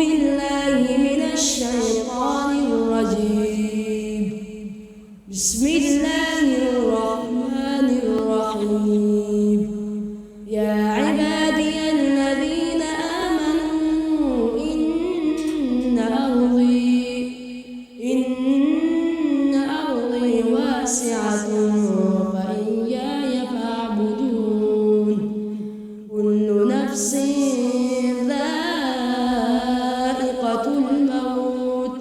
بالله من الشيطان الرجيم. بسم الله الرحمن الرحيم. يا عبادي الذين آمنوا إن أرضي واسعة فإياي فاعبدون. كل نفس ذائقة الموت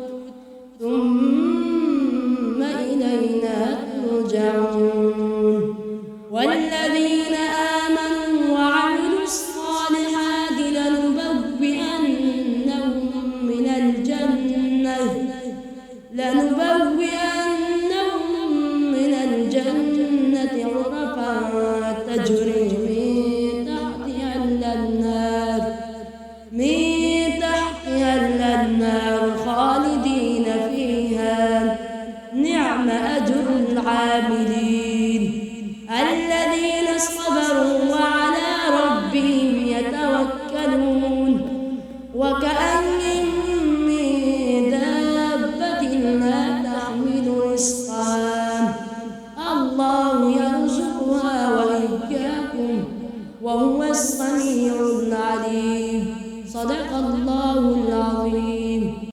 ثم إلينا ترجعون. والذين آمنوا وعملوا الصالحات لنبوئنهم من الجنة غرفا تجري من تحتها الأنهار خالدين فيها. نعم أجر العاملين الذين صبروا وعلى ربهم يتوكلون. وكأين من دابة لا تحمل رزقها الله يرزقها وإياكم وهو السميع العليم. صدق الله.